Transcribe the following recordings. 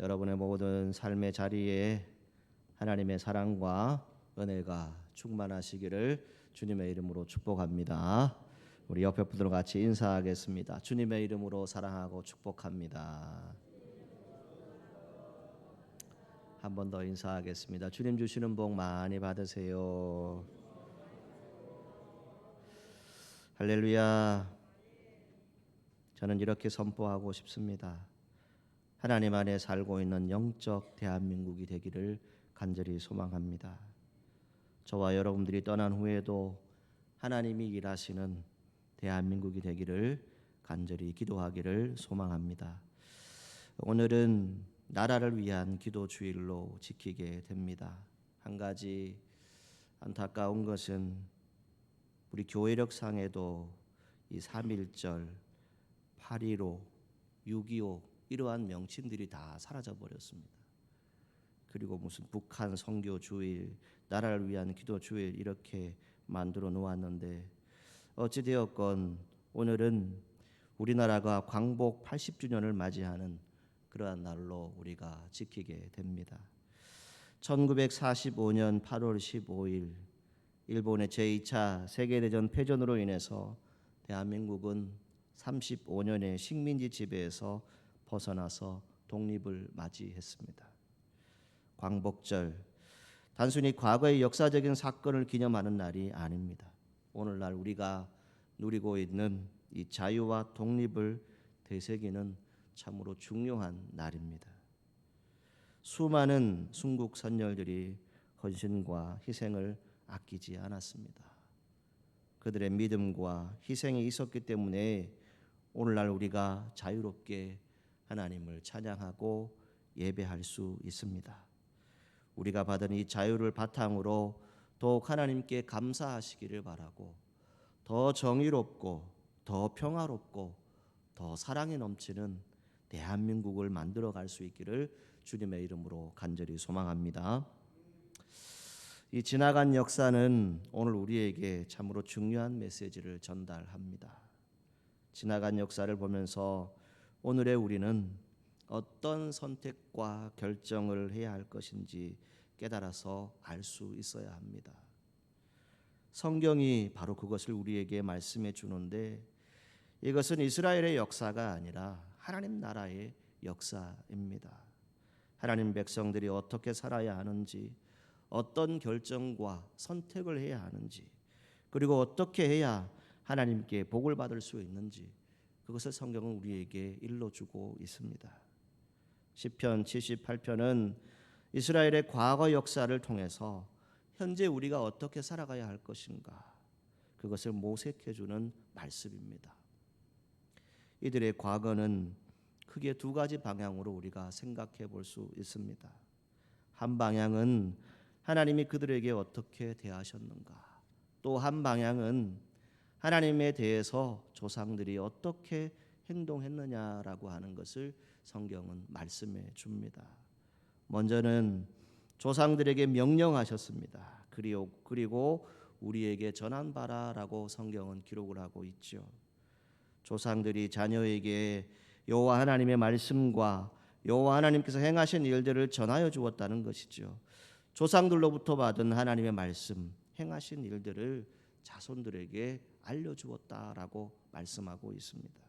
여러분의 모든 삶의 자리에 하나님의 사랑과 은혜가 충만하시기를 주님의 이름으로 축복합니다. 우리 옆에 분들과 같이 인사하겠습니다. 주님의 이름으로 사랑하고 축복합니다. 한 번 더 인사하겠습니다. 주님 주시는 복 많이 받으세요. 할렐루야. 저는 이렇게 선포하고 싶습니다. 하나님 안에 살고 있는 영적 대한민국이 되기를 간절히 소망합니다. 저와 여러분들이 떠난 후에도 하나님이 일하시는 대한민국이 되기를 간절히 기도하기를 소망합니다. 오늘은 나라를 위한 기도 주일로 지키게 됩니다. 한 가지 안타까운 것은 우리 교회력상에도 이 3.1절, 8.15, 6.25 이러한 명칭들이 다 사라져 버렸습니다. 그리고 무슨 북한 선교 주일, 나라를 위한 기도 주일 이렇게 만들어 놓았는데 어찌 되었건 오늘은 우리나라가 광복 80주년을 맞이하는 그러한 날로 우리가 지키게 됩니다. 1945년 8월 15일 일본의 제2차 세계대전 패전으로 인해서 대한민국은 35년의 식민지 지배에서 벗어나서 독립을 맞이했습니다. 광복절, 단순히 과거의 역사적인 사건을 기념하는 날이 아닙니다. 오늘날 우리가 누리고 있는 이 자유와 독립을 되새기는 참으로 중요한 날입니다. 수많은 순국 선열들이 헌신과 희생을 아끼지 않았습니다. 그들의 믿음과 희생이 있었기 때문에 오늘날 우리가 자유롭게 하나님을 찬양하고 예배할 수 있습니다. 우리가 받은 이 자유를 바탕으로 더욱 하나님께 감사하시기를 바라고 더 정의롭고 더 평화롭고 더 사랑이 넘치는 대한민국을 만들어갈 수 있기를 주님의 이름으로 간절히 소망합니다. 이 지나간 역사는 오늘 우리에게 참으로 중요한 메시지를 전달합니다. 지나간 역사를 보면서 오늘의 우리는 어떤 선택과 결정을 해야 할 것인지 깨달아서 알 수 있어야 합니다. 성경이 바로 그것을 우리에게 말씀해 주는데 이것은 이스라엘의 역사가 아니라 하나님 나라의 역사입니다. 하나님 백성들이 어떻게 살아야 하는지, 어떤 결정과 선택을 해야 하는지, 그리고 어떻게 해야 하나님께 복을 받을 수 있는지 그것을 성경은 우리에게 일러주고 있습니다. 시편 78편은 이스라엘의 과거 역사를 통해서 현재 우리가 어떻게 살아가야 할 것인가 그것을 모색해주는 말씀입니다. 이들의 과거는 크게 두 가지 방향으로 우리가 생각해 볼 수 있습니다. 한 방향은 하나님이 그들에게 어떻게 대하셨는가, 또 한 방향은 하나님에 대해서 조상들이 어떻게 행동했느냐라고 하는 것을 성경은 말씀해 줍니다. 먼저는 조상들에게 명령하셨습니다. 그리고 우리에게 전한 바라라고 성경은 기록을 하고 있죠. 조상들이 자녀에게 여호와 하나님의 말씀과 여호와 하나님께서 행하신 일들을 전하여 주었다는 것이죠. 조상들로부터 받은 하나님의 말씀, 행하신 일들을 자손들에게 알려주었다라고 말씀하고 있습니다.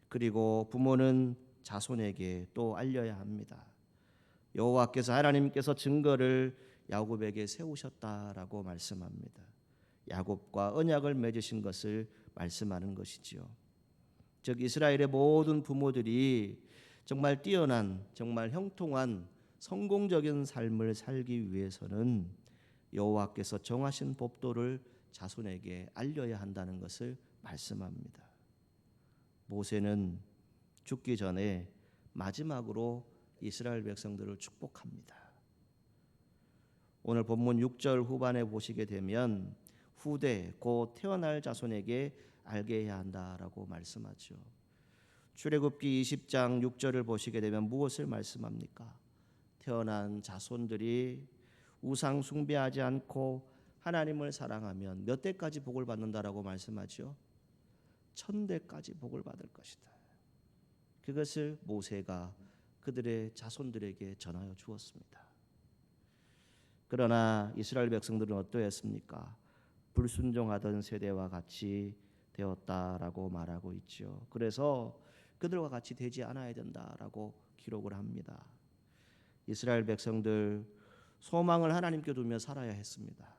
그리고 부모는 자손에게 또 알려야 합니다. 여호와께서 하나님께서 증거를 야곱에게 세우셨다라고 말씀합니다. 야곱과 언약을 맺으신 것을 말씀하는 것이지요. 즉 이스라엘의 모든 부모들이 정말 뛰어난, 정말 형통한 성공적인 삶을 살기 위해서는 여호와께서 정하신 법도를 자손에게 알려야 한다는 것을 말씀합니다. 모세는 죽기 전에 마지막으로 이스라엘 백성들을 축복합니다. 오늘 본문 6절 후반에 보시게 되면 후대 곧 태어날 자손에게 알게 해야 한다라고 말씀하죠. 출애굽기 20장 6절을 보시게 되면 무엇을 말씀합니까? 태어난 자손들이 우상 숭배하지 않고 하나님을 사랑하면 몇 대까지 복을 받는다라고 말씀하죠. 1000대까지 복을 받을 것이다. 그것을 모세가 그들의 자손들에게 전하여 주었습니다. 그러나 이스라엘 백성들은 어떠했습니까? 불순종하던 세대와 같이 되었다라고 말하고 있죠. 그래서 그들과 같이 되지 않아야 된다라고 기록을 합니다. 이스라엘 백성들 소망을 하나님께 두며 살아야 했습니다.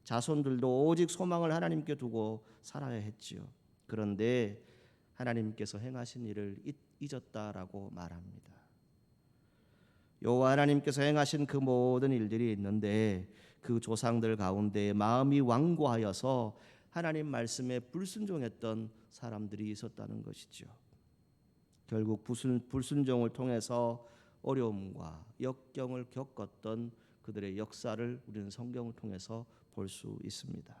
자손들도 오직 소망을 하나님께 두고 살아야 했지요. 그런데 하나님께서 행하신 일을 잊었다라고 말합니다. 여호와 하나님께서 행하신 그 모든 일들이 있는데 그 조상들 가운데 마음이 완고하여서 하나님 말씀에 불순종했던 사람들이 있었다는 것이죠. 결국 불순종을 통해서 어려움과 역경을 겪었던 그들의 역사를 우리는 성경을 통해서 볼 수 있습니다.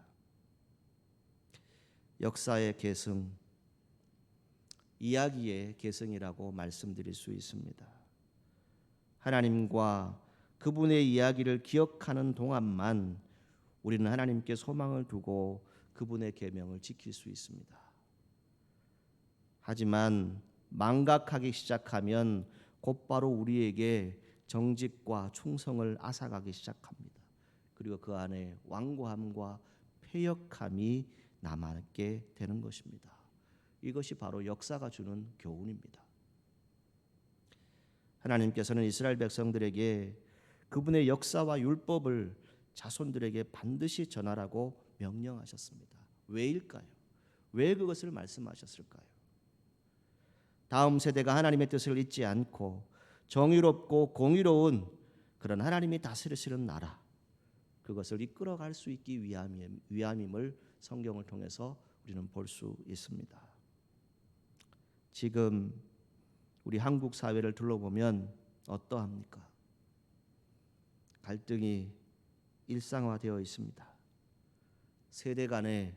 역사의 계승, 이야기의 계승이라고 말씀드릴 수 있습니다. 하나님과 그분의 이야기를 기억하는 동안만 우리는 하나님께 소망을 두고 그분의 계명을 지킬 수 있습니다. 하지만 망각하기 시작하면 곧바로 우리에게 정직과 충성을 앗아가기 시작합니다. 그리고 그 안에 완고함과 패역함이 남게 되는 것입니다. 이것이 바로 역사가 주는 교훈입니다. 하나님께서는 이스라엘 백성들에게 그분의 역사와 율법을 자손들에게 반드시 전하라고 명령하셨습니다. 왜일까요? 왜 그것을 말씀하셨을까요? 다음 세대가 하나님의 뜻을 잊지 않고 정의롭고 공의로운 그런 하나님이 다스리시는 나라, 그것을 이끌어갈 수 있기 위함임을 성경을 통해서 우리는 볼 수 있습니다. 지금 우리 한국 사회를 둘러보면 어떠합니까? 갈등이 일상화되어 있습니다. 세대 간의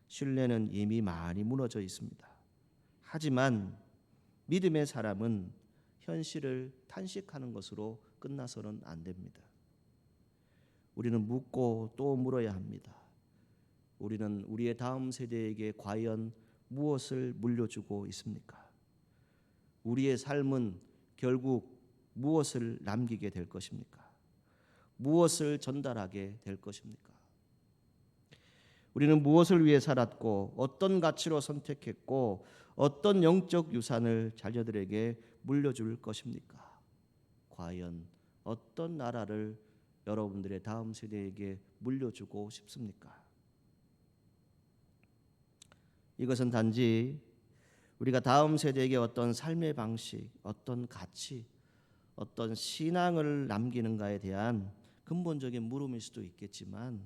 신뢰는 이미 많이 무너져 있습니다. 하지만 믿음의 사람은 현실을 탄식하는 것으로 끝나서는 안 됩니다. 우리는 묻고 또 물어야 합니다. 우리는 우리의 다음 세대에게 과연 무엇을 물려주고 있습니까? 우리의 삶은 결국 무엇을 남기게 될 것입니까? 무엇을 전달하게 될 것입니까? 우리는 무엇을 위해 살았고 어떤 가치로 선택했고 어떤 영적 유산을 자녀들에게 물려줄 것입니까? 과연 어떤 나라를 여러분들의 다음 세대에게 물려주고 싶습니까? 이것은 단지 우리가 다음 세대에게 어떤 삶의 방식, 어떤 가치, 어떤 신앙을 남기는가에 대한 근본적인 물음일 수도 있겠지만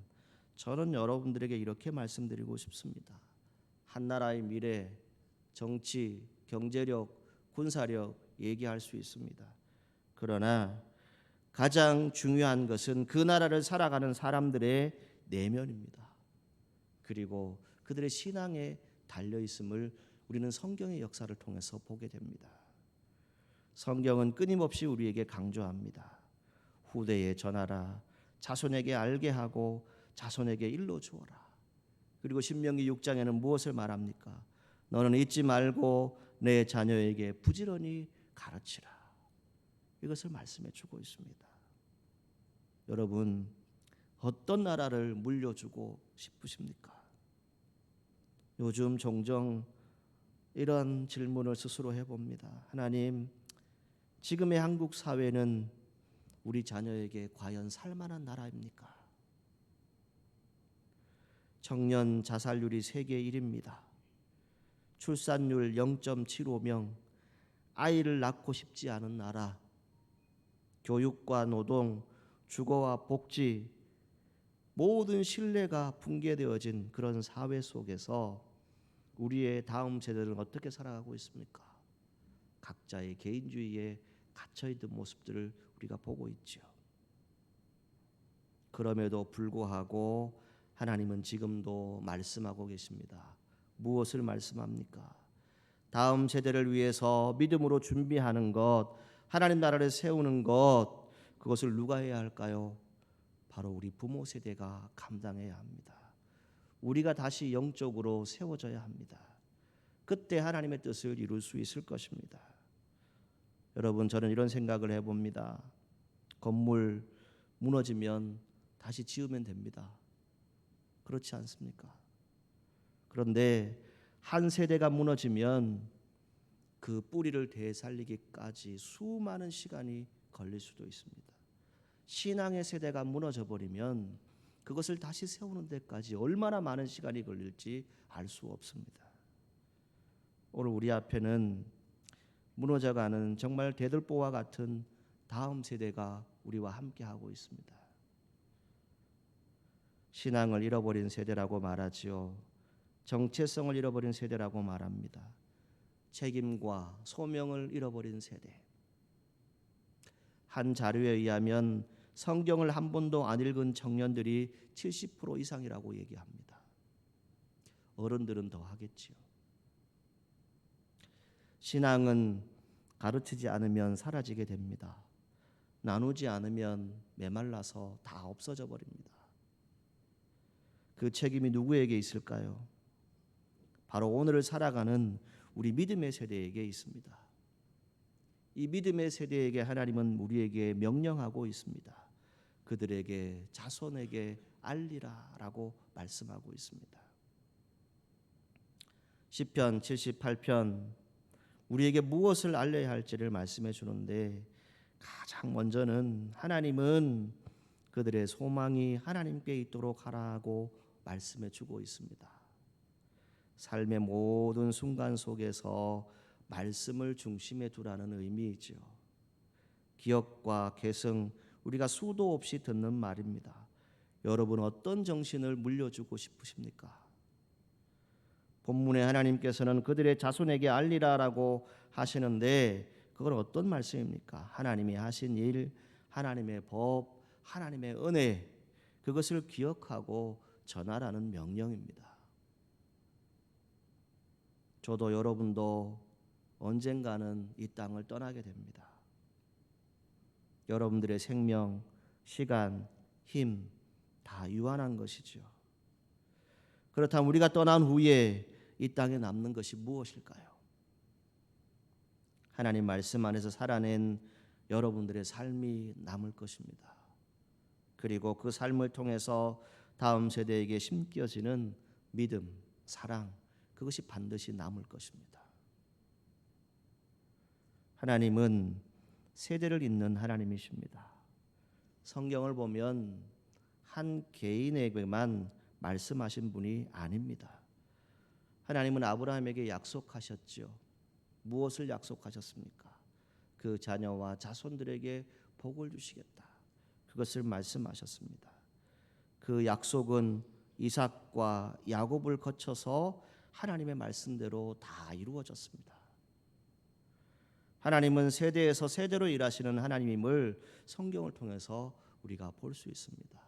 저는 여러분들에게 이렇게 말씀드리고 싶습니다. 한 나라의 미래, 정치, 경제력, 군사력 얘기할 수 있습니다. 그러나 가장 중요한 것은 그 나라를 살아가는 사람들의 내면입니다. 그리고 그들의 신앙에 달려있음을 우리는 성경의 역사를 통해서 보게 됩니다. 성경은 끊임없이 우리에게 강조합니다. 후대에 전하라, 자손에게 알게 하고 자손에게 일러 주어라. 그리고 신명기 6장에는 무엇을 말합니까? 너는 잊지 말고 내 자녀에게 부지런히 가르치라. 이것을 말씀해 주고 있습니다. 여러분, 어떤 나라를 물려주고 싶으십니까? 요즘 종종 이런 질문을 스스로 해봅니다. 하나님, 지금의 한국 사회는 우리 자녀에게 과연 살만한 나라입니까? 청년 자살률이 세계 1위입니다. 출산율 0.75명, 아이를 낳고 싶지 않은 나라, 교육과 노동, 주거와 복지, 모든 신뢰가 붕괴되어진 그런 사회 속에서 우리의 다음 세대는 어떻게 살아가고 있습니까? 각자의 개인주의에 갇혀있는 모습들을 우리가 보고 있죠. 그럼에도 불구하고 하나님은 지금도 말씀하고 계십니다. 무엇을 말씀합니까? 다음 세대를 위해서 믿음으로 준비하는 것, 하나님 나라를 세우는 것, 그것을 누가 해야 할까요? 바로 우리 부모 세대가 감당해야 합니다. 우리가 다시 영적으로 세워져야 합니다. 그때 하나님의 뜻을 이룰 수 있을 것입니다. 여러분, 저는 이런 생각을 해봅니다. 건물 무너지면 다시 지으면 됩니다. 그렇지 않습니까? 그런데 한 세대가 무너지면 그 뿌리를 되살리기까지 수많은 시간이 걸릴 수도 있습니다. 신앙의 세대가 무너져 버리면 그것을 다시 세우는 데까지 얼마나 많은 시간이 걸릴지 알 수 없습니다. 오늘 우리 앞에는 무너져가는 정말 대들보와 같은 다음 세대가 우리와 함께하고 있습니다. 신앙을 잃어버린 세대라고 말하지요. 정체성을 잃어버린 세대라고 말합니다. 책임과 소명을 잃어버린 세대. 한 자료에 의하면 성경을 한 번도 안 읽은 청년들이 70% 이상이라고 얘기합니다. 어른들은 더 하겠지요. 신앙은 가르치지 않으면 사라지게 됩니다. 나누지 않으면 메말라서 다 없어져 버립니다. 그 책임이 누구에게 있을까요? 바로 오늘을 살아가는 우리 믿음의 세대에게 있습니다. 이 믿음의 세대에게 하나님은 우리에게 명령하고 있습니다. 그들에게 자손에게 알리라라고 말씀하고 있습니다. 시편 78편 우리에게 무엇을 알려야 할지를 말씀해 주는데 가장 먼저는 하나님은 그들의 소망이 하나님께 있도록 하라고 말씀해 주고 있습니다. 삶의 모든 순간 속에서 말씀을 중심에 두라는 의미이죠. 기억과 계승 우리가 수도 없이 듣는 말입니다. 여러분 어떤 정신을 물려주고 싶으십니까? 본문에 하나님께서는 그들의 자손에게 알리라라고 하시는데 그건 어떤 말씀입니까? 하나님이 하신 일, 하나님의 법, 하나님의 은혜 그것을 기억하고 전하라는 명령입니다. 저도 여러분도 언젠가는 이 땅을 떠나게 됩니다. 여러분들의 생명, 시간, 힘 다 유한한 것이죠. 그렇다면 우리가 떠난 후에 이 땅에 남는 것이 무엇일까요? 하나님 말씀 안에서 살아낸 여러분들의 삶이 남을 것입니다. 그리고 그 삶을 통해서 다음 세대에게 심겨지는 믿음, 사랑 그것이 반드시 남을 것입니다. 하나님은 세대를 잇는 하나님이십니다. 성경을 보면 한 개인에게만 말씀하신 분이 아닙니다. 하나님은 아브라함에게 약속하셨죠. 무엇을 약속하셨습니까? 그 자녀와 자손들에게 복을 주시겠다. 그것을 말씀하셨습니다. 그 약속은 이삭과 야곱을 거쳐서 하나님의 말씀대로 다 이루어졌습니다. 하나님은 세대에서 세대로 일하시는 하나님임을 성경을 통해서 우리가 볼 수 있습니다.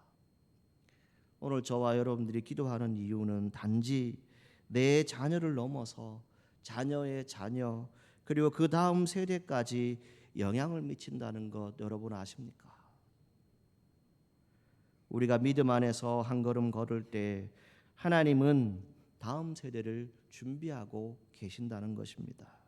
오늘 저와 여러분들이 기도하는 이유는 단지 내 자녀를 넘어서 자녀의 자녀 그리고 그 다음 세대까지 영향을 미친다는 것 여러분 아십니까? 우리가 믿음 안에서 한 걸음 걸을 때 하나님은 다음 세대를 준비하고 계신다는 것입니다.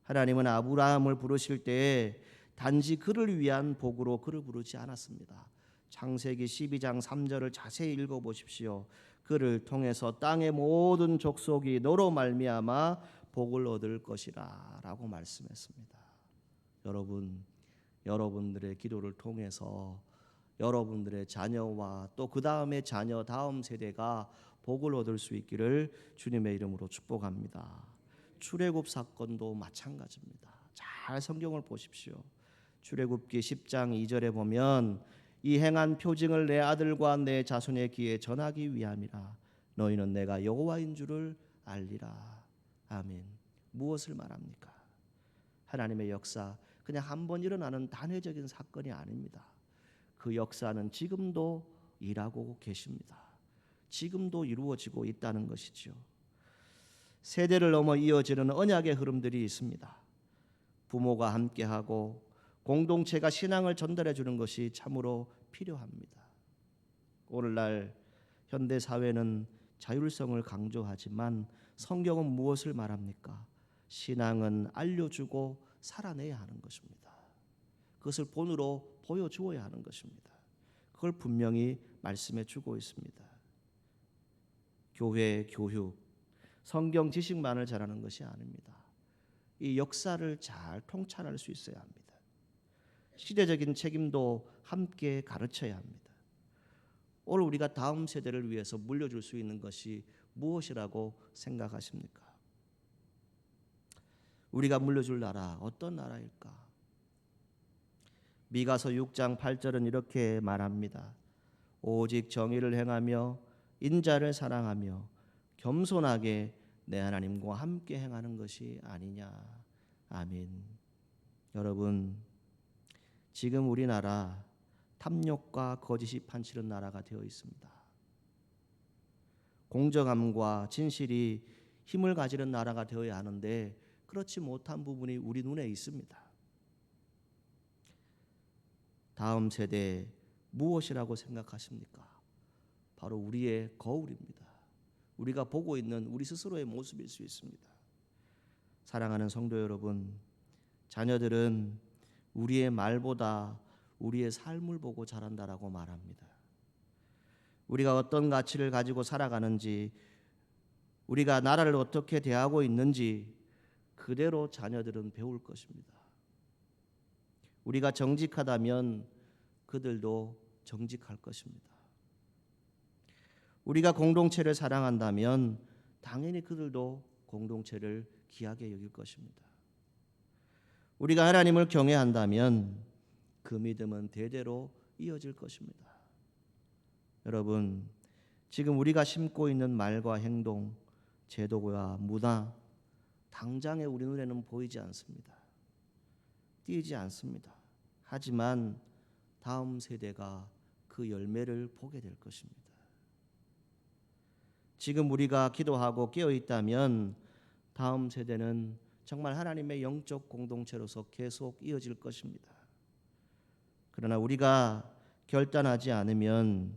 하나님은 아브라함을 부르실 때 단지 그를 위한 복으로 그를 부르지 않았습니다. 창세기 12장 3절을 자세히 읽어보십시오. 그를 통해서 땅의 모든 족속이 너로 말미암아 복을 얻을 것이라 라고 말씀했습니다. 여러분들의 기도를 통해서 여러분들의 자녀와 또 그 다음의 자녀 다음 세대가 복을 얻을 수 있기를 주님의 이름으로 축복합니다. 출애굽 사건도 마찬가지입니다. 잘 성경을 보십시오. 출애굽기 10장 2절에 보면 이 행한 표징을 내 아들과 내 자손의 귀에 전하기 위함이라. 너희는 내가 여호와인 줄을 알리라. 아멘. 무엇을 말합니까? 하나님의 역사 그냥 한 번 일어나는 단회적인 사건이 아닙니다. 그 역사는 지금도 일하고 계십니다. 지금도 이루어지고 있다는 것이죠. 세대를 넘어 이어지는 언약의 흐름들이 있습니다. 부모가 함께하고 공동체가 신앙을 전달해 주는 것이 참으로 필요합니다. 오늘날 현대 사회는 자율성을 강조하지만 성경은 무엇을 말합니까? 신앙은 알려주고 살아내야 하는 것입니다. 그것을 본으로 보여주어야 하는 것입니다. 그걸 분명히 말씀해 주고 있습니다. 교회, 교육, 성경 지식만을 잘하는 것이 아닙니다. 이 역사를 잘 통찰할 수 있어야 합니다. 시대적인 책임도 함께 가르쳐야 합니다. 오늘 우리가 다음 세대를 위해서 물려줄 수 있는 것이 무엇이라고 생각하십니까? 우리가 물려줄 나라 어떤 나라일까? 미가서 6장 8절은 이렇게 말합니다. 오직 정의를 행하며 인자를 사랑하며 겸손하게 내 하나님과 함께 행하는 것이 아니냐. 아멘. 여러분, 지금 우리나라 탐욕과 거짓이 판치는 나라가 되어 있습니다. 공정함과 진실이 힘을 가지는 나라가 되어야 하는데 그렇지 못한 부분이 우리 눈에 있습니다. 다음 세대 무엇이라고 생각하십니까? 바로 우리의 거울입니다. 우리가 보고 있는 우리 스스로의 모습일 수 있습니다. 사랑하는 성도 여러분, 자녀들은 우리의 말보다 우리의 삶을 보고 자란다라고 말합니다. 우리가 어떤 가치를 가지고 살아가는지, 우리가 나라를 어떻게 대하고 있는지 그대로 자녀들은 배울 것입니다. 우리가 정직하다면 그들도 정직할 것입니다. 우리가 공동체를 사랑한다면 당연히 그들도 공동체를 귀하게 여길 것입니다. 우리가 하나님을 경외한다면 그 믿음은 대대로 이어질 것입니다. 여러분, 지금 우리가 심고 있는 말과 행동, 제도와 문화, 당장에 우리 눈에는 보이지 않습니다. 띄지 않습니다. 하지만 다음 세대가 그 열매를 보게 될 것입니다. 지금 우리가 기도하고 깨어 있다면 다음 세대는 정말 하나님의 영적 공동체로서 계속 이어질 것입니다. 그러나 우리가 결단하지 않으면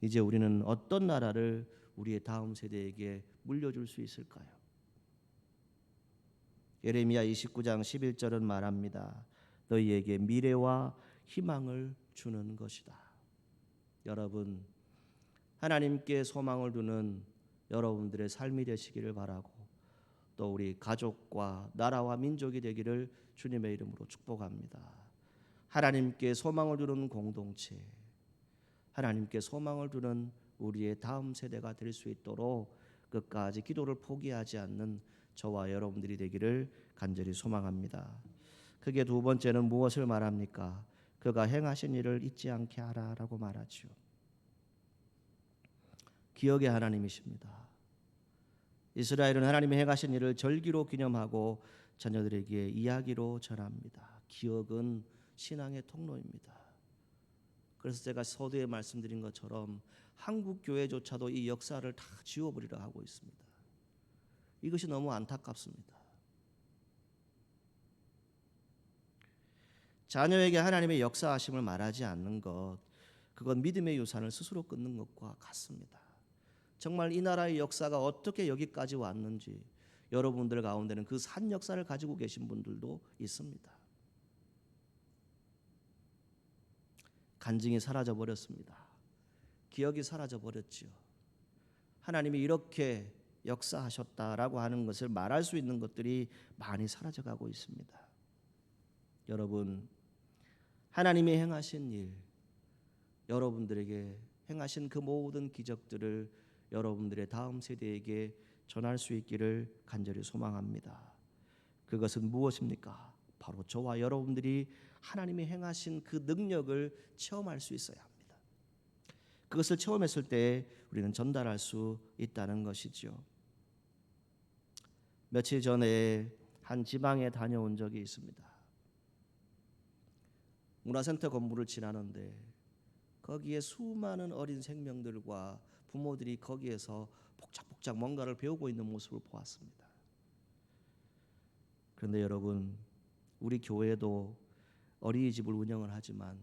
이제 우리는 어떤 나라를 우리의 다음 세대에게 물려줄 수 있을까요? 예레미야 29장 11절은 말합니다. 너희에게 미래와 희망을 주는 것이다. 여러분, 하나님께 소망을 두는 여러분들의 삶이 되시기를 바라고 또 우리 가족과 나라와 민족이 되기를 주님의 이름으로 축복합니다. 하나님께 소망을 두는 공동체, 하나님께 소망을 두는 우리의 다음 세대가 될 수 있도록 끝까지 기도를 포기하지 않는 저와 여러분들이 되기를 간절히 소망합니다. 그게 두 번째는 무엇을 말합니까? 그가 행하신 일을 잊지 않게 하라라고 말하지요. 기억의 하나님이십니다. 이스라엘은 하나님의 행하신 일을 절기로 기념하고 자녀들에게 이야기로 전합니다. 기억은 신앙의 통로입니다. 그래서 제가 서두에 말씀드린 것처럼 한국 교회조차도 이 역사를 다 지워버리려 하고 있습니다. 이것이 너무 안타깝습니다. 자녀에게 하나님의 역사하심을 말하지 않는 것, 그건 믿음의 유산을 스스로 끊는 것과 같습니다. 정말 이 나라의 역사가 어떻게 여기까지 왔는지 여러분들 가운데는 그 산 역사를 가지고 계신 분들도 있습니다. 간증이 사라져 버렸습니다. 기억이 사라져 버렸지요. 하나님이 이렇게 역사하셨다라고 하는 것을 말할 수 있는 것들이 많이 사라져가고 있습니다. 여러분, 하나님이 행하신 일, 여러분들에게 행하신 그 모든 기적들을 여러분들의 다음 세대에게 전할 수 있기를 간절히 소망합니다. 그것은 무엇입니까? 바로 저와 여러분들이 하나님이 행하신 그 능력을 체험할 수 있어야 합니다. 그것을 체험했을 때 우리는 전달할 수 있다는 것이죠. 며칠 전에 한 지방에 다녀온 적이 있습니다. 문화센터 건물을 지나는데 거기에 수많은 어린 생명들과 부모들이 거기에서 복작복작 뭔가를 배우고 있는 모습을 보았습니다. 그런데 여러분, 우리 교회도 어린이집을 운영을 하지만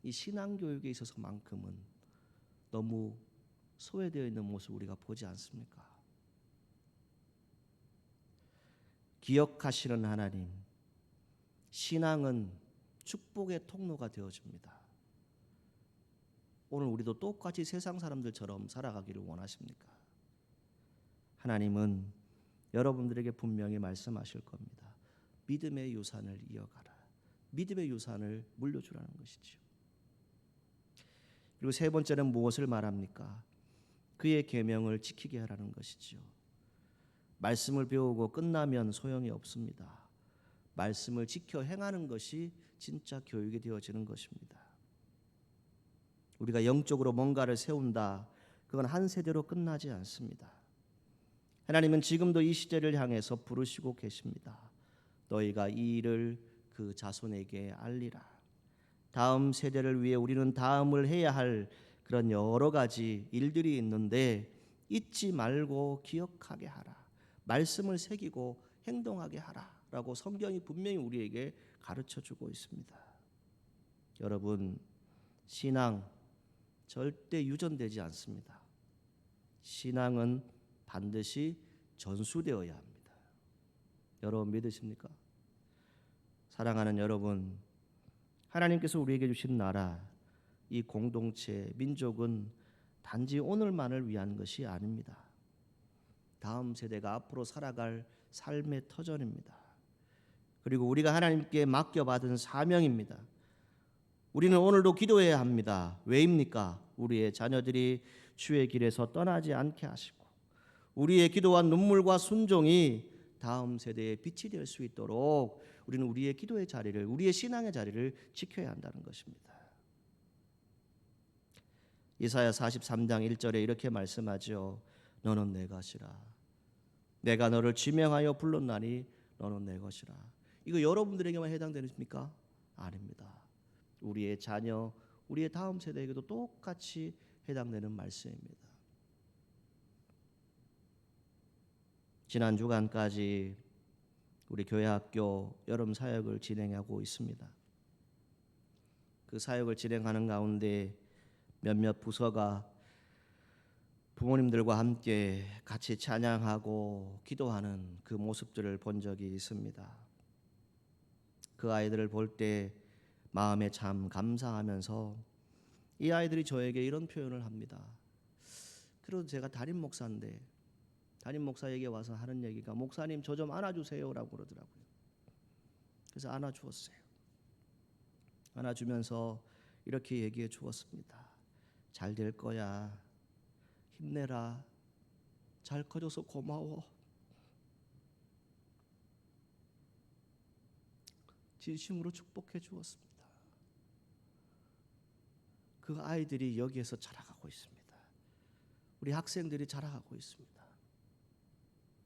이 신앙교육에 있어서만큼은 너무 소외되어 있는 모습을 우리가 보지 않습니까? 기억하시는 하나님, 신앙은 축복의 통로가 되어줍니다. 오늘 우리도 똑같이 세상 사람들처럼 살아가기를 원하십니까? 하나님은 여러분들에게 분명히 말씀하실 겁니다. 믿음의 유산을 이어가라. 믿음의 유산을 물려주라는 것이죠. 그리고 세 번째는 무엇을 말합니까? 그의 계명을 지키게 하라는 것이죠. 말씀을 배우고 끝나면 소용이 없습니다. 말씀을 지켜 행하는 것이 진짜 교육이 되어지는 것입니다. 우리가 영적으로 뭔가를 세운다. 그건 한 세대로 끝나지 않습니다. 하나님은 지금도 이 시대를 향해서 부르시고 계십니다. 너희가 이 일을 그 자손에게 알리라. 다음 세대를 위해 우리는 다음을 해야 할 그런 여러 가지 일들이 있는데 잊지 말고 기억하게 하라. 말씀을 새기고 행동하게 하라. 라고 성경이 분명히 우리에게 가르쳐주고 있습니다. 여러분, 신앙 절대 유전되지 않습니다. 신앙은 반드시 전수되어야 합니다. 여러분 믿으십니까? 사랑하는 여러분, 하나님께서 우리에게 주신 나라, 이 공동체, 민족은 단지 오늘만을 위한 것이 아닙니다. 다음 세대가 앞으로 살아갈 삶의 터전입니다. 그리고 우리가 하나님께 맡겨받은 사명입니다. 우리는 오늘도 기도해야 합니다. 왜입니까? 우리의 자녀들이 주의 길에서 떠나지 않게 하시고 우리의 기도와 눈물과 순종이 다음 세대에 빛이 될 수 있도록 우리는 우리의 기도의 자리를, 우리의 신앙의 자리를 지켜야 한다는 것입니다. 이사야 43장 1절에 이렇게 말씀하죠. 너는 내 것이라. 내가 너를 지명하여 불렀나니 너는 내 것이라. 이거 여러분들에게만 해당되십니까? 아닙니다. 우리의 자녀, 우리의 다음 세대에게도 똑같이 해당되는 말씀입니다. 지난 주간까지 우리 교회학교 여름 사역을 진행하고 있습니다. 그 사역을 진행하는 가운데 몇몇 부서가 부모님들과 함께 같이 찬양하고 기도하는 그 모습들을 본 적이 있습니다. 그 아이들을 볼 때 마음에 참 감사하면서 이 아이들이 저에게 이런 표현을 합니다. 그래도 제가 담임 목사인데 담임 목사에게 와서 하는 얘기가 목사님 저 좀 안아주세요라고 그러더라고요. 그래서 안아주었어요. 안아주면서 이렇게 얘기해 주었습니다. 잘 될 거야. 힘내라. 잘 커져서 고마워. 진심으로 축복해 주었습니다. 그 아이들이 여기에서 자라가고 있습니다. 우리 학생들이 자라가고 있습니다.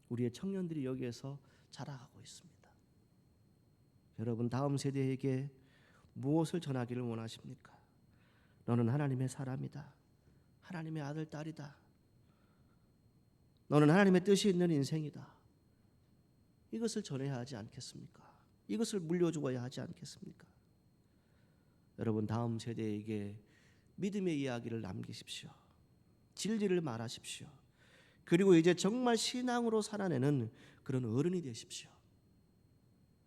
우리의 청년들이 여기에서 자라가고 있습니다. 여러분 다음 세대에게 무엇을 전하기를 원하십니까? 너는 하나님의 사람이다. 하나님의 아들, 딸이다. 너는 하나님의 뜻이 있는 인생이다. 이것을 전해야 하지 않겠습니까? 이것을 물려주어야 하지 않겠습니까? 여러분 다음 세대에게 믿음의 이야기를 남기십시오. 진리를 말하십시오. 그리고 이제 정말 신앙으로 살아내는 그런 어른이 되십시오.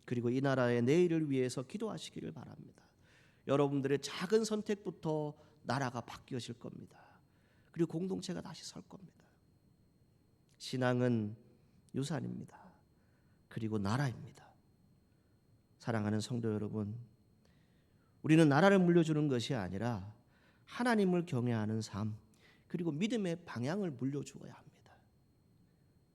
그리고 이 나라의 내일을 위해서 기도하시기를 바랍니다. 여러분들의 작은 선택부터 나라가 바뀌어질 겁니다. 그리고 공동체가 다시 설 겁니다. 신앙은 유산입니다. 그리고 나라입니다. 사랑하는 성도 여러분, 우리는 나라를 물려주는 것이 아니라 하나님을 경외하는 삶, 그리고 믿음의 방향을 물려주어야 합니다.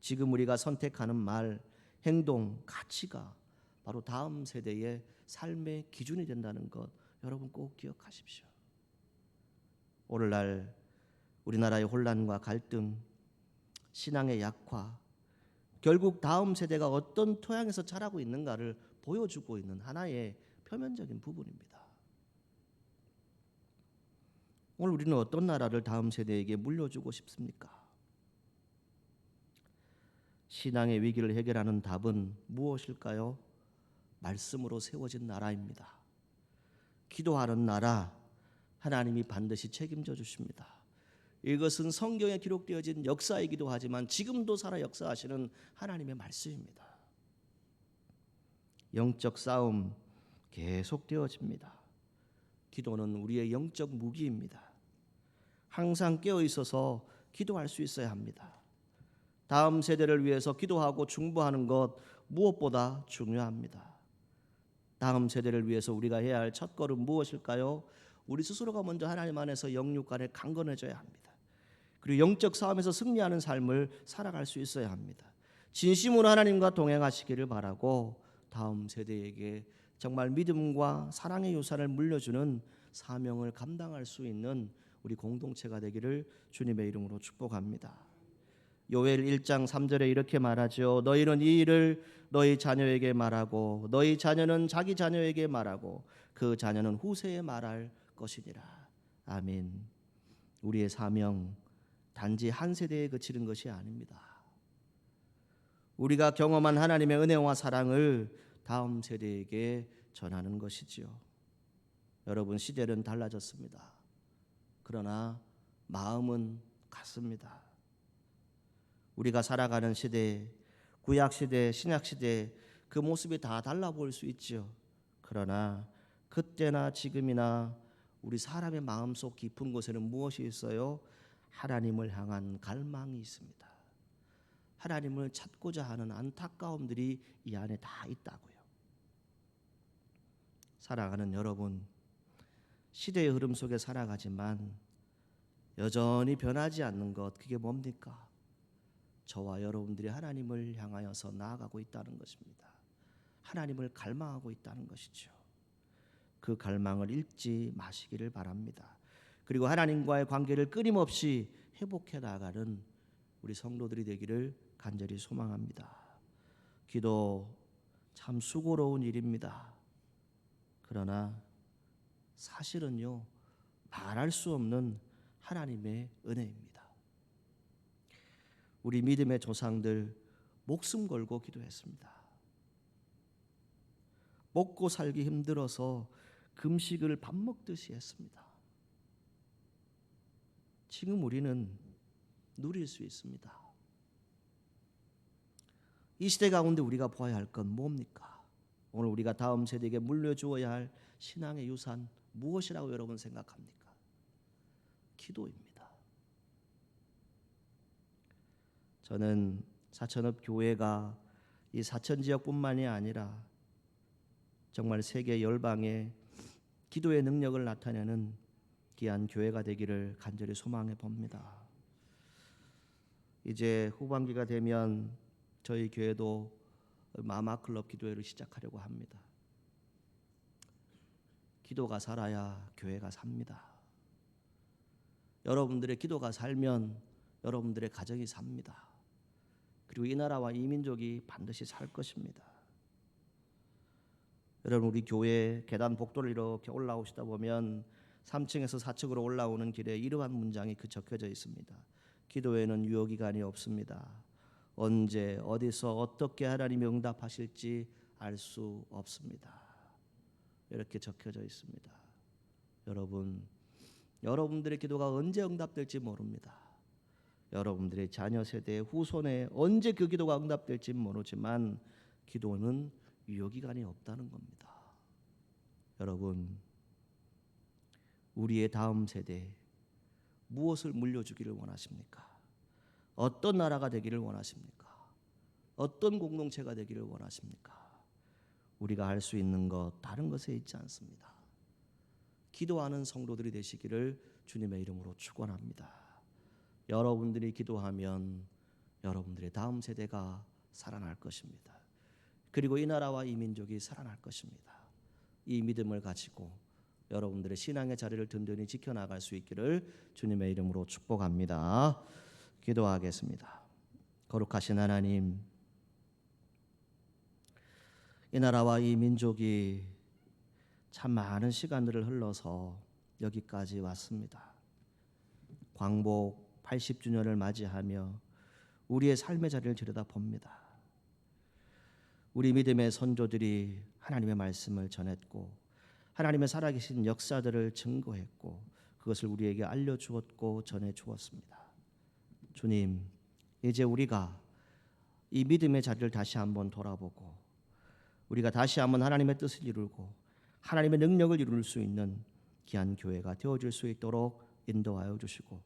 지금 우리가 선택하는 말, 행동, 가치가 바로 다음 세대의 삶의 기준이 된다는 것 여러분 꼭 기억하십시오. 오늘날 우리나라의 혼란과 갈등, 신앙의 약화, 결국 다음 세대가 어떤 토양에서 자라고 있는가를 보여주고 있는 하나의 표면적인 부분입니다. 오늘 우리는 어떤 나라를 다음 세대에게 물려주고 싶습니까? 신앙의 위기를 해결하는 답은 무엇일까요? 말씀으로 세워진 나라입니다. 기도하는 나라, 하나님이 반드시 책임져 주십니다. 이것은 성경에 기록되어진 역사이기도 하지만 지금도 살아 역사하시는 하나님의 말씀입니다. 영적 싸움, 계속되어집니다. 기도는 우리의 영적 무기입니다. 항상 깨어 있어서 기도할 수 있어야 합니다. 다음 세대를 위해서 기도하고 중보하는 것 무엇보다 중요합니다. 다음 세대를 위해서 우리가 해야 할 첫걸음 무엇일까요? 우리 스스로가 먼저 하나님 안에서 영육 간에 강건해져야 합니다. 그리고 영적 싸움에서 승리하는 삶을 살아갈 수 있어야 합니다. 진심으로 하나님과 동행하시기를 바라고 다음 세대에게 정말 믿음과 사랑의 유산을 물려주는 사명을 감당할 수 있는 우리 공동체가 되기를 주님의 이름으로 축복합니다. 요엘 1장 3절에 이렇게 말하죠. 너희는 이 일을 너희 자녀에게 말하고 너희 자녀는 자기 자녀에게 말하고 그 자녀는 후세에 말할 것이니라. 아멘. 우리의 사명 단지 한 세대에 그치는 것이 아닙니다. 우리가 경험한 하나님의 은혜와 사랑을 다음 세대에게 전하는 것이지요. 여러분, 시대는 달라졌습니다. 그러나 마음은 같습니다. 우리가 살아가는 시대, 구약 시대, 신약 시대 그 모습이 다 달라 보일 수 있죠. 그러나 그때나 지금이나 우리 사람의 마음속 깊은 곳에는 무엇이 있어요? 하나님을 향한 갈망이 있습니다. 하나님을 찾고자 하는 안타까움들이 이 안에 다 있다고요. 살아가는 여러분, 시대의 흐름 속에 살아가지만 여전히 변하지 않는 것, 그게 뭡니까? 저와 여러분들이 하나님을 향하여서 나아가고 있다는 것입니다. 하나님을 갈망하고 있다는 것이죠. 그 갈망을 잃지 마시기를 바랍니다. 그리고 하나님과의 관계를 끊임없이 회복해 나가는 우리 성도들이 되기를 간절히 소망합니다. 기도 참 수고로운 일입니다. 그러나 사실은요, 말할 수 없는 하나님의 은혜입니다. 우리 믿음의 조상들 목숨 걸고 기도했습니다. 먹고 살기 힘들어서 금식을 밥 먹듯이 했습니다. 지금 우리는 누릴 수 있습니다. 이 시대 가운데 우리가 보아야 할 건 뭡니까? 오늘 우리가 다음 세대에게 물려주어야 할 신앙의 유산 무엇이라고 여러분 생각합니까? 기도입니다. 저는 사천읍 교회가 이 사천 지역뿐만이 아니라 정말 세계 열방에 기도의 능력을 나타내는 귀한 교회가 되기를 간절히 소망해 봅니다. 이제 후반기가 되면 저희 교회도 마마클럽 기도회를 시작하려고 합니다. 기도가 살아야 교회가 삽니다. 여러분들의 기도가 살면 여러분들의 가정이 삽니다. 그리고 이 나라와 이 민족이 반드시 살 것입니다. 여러분, 우리 교회 계단 복도를 이렇게 올라오시다 보면 3층에서 4층으로 올라오는 길에 이러한 문장이 적혀져 있습니다. 기도에는 유효기간이 없습니다. 언제 어디서 어떻게 하나님이 응답하실지 알 수 없습니다. 이렇게 적혀져 있습니다. 여러분, 여러분들의 기도가 언제 응답될지 모릅니다. 여러분들의 자녀 세대의 후손에 언제 그 기도가 응답될지 모르지만 기도는 유효기간이 없다는 겁니다. 여러분, 우리의 다음 세대 무엇을 물려주기를 원하십니까? 어떤 나라가 되기를 원하십니까? 어떤 공동체가 되기를 원하십니까? 우리가 할 수 있는 것 다른 것에 있지 않습니다. 기도하는 성도들이 되시기를 주님의 이름으로 축원합니다. 여러분들이 기도하면 여러분들의 다음 세대가 살아날 것입니다. 그리고 이 나라와 이 민족이 살아날 것입니다. 이 믿음을 가지고 여러분들의 신앙의 자리를 든든히 지켜나갈 수 있기를 주님의 이름으로 축복합니다. 기도하겠습니다. 거룩하신 하나님, 이 나라와 이 민족이 참 많은 시간들을 흘러서 여기까지 왔습니다. 광복 80주년을 맞이하며 우리의 삶의 자리를 들여다봅니다. 우리 믿음의 선조들이 하나님의 말씀을 전했고 하나님의 살아계신 역사들을 증거했고 그것을 우리에게 알려주었고 전해주었습니다. 주님, 이제 우리가 이 믿음의 자리를 다시 한번 돌아보고 우리가 다시 한번 하나님의 뜻을 이루고 하나님의 능력을 이룰 수 있는 귀한 교회가 되어줄 수 있도록 인도하여 주시고,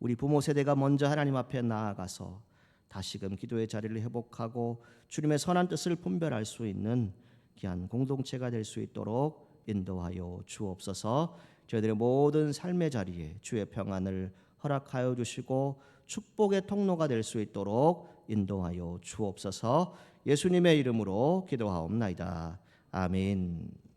우리 부모 세대가 먼저 하나님 앞에 나아가서 다시금 기도의 자리를 회복하고 주님의 선한 뜻을 분별할 수 있는 귀한 공동체가 될 수 있도록 인도하여 주옵소서. 저희들의 모든 삶의 자리에 주의 평안을 허락하여 주시고 축복의 통로가 될 수 있도록 인도하여 주옵소서. 예수님의 이름으로 기도하옵나이다. 아멘.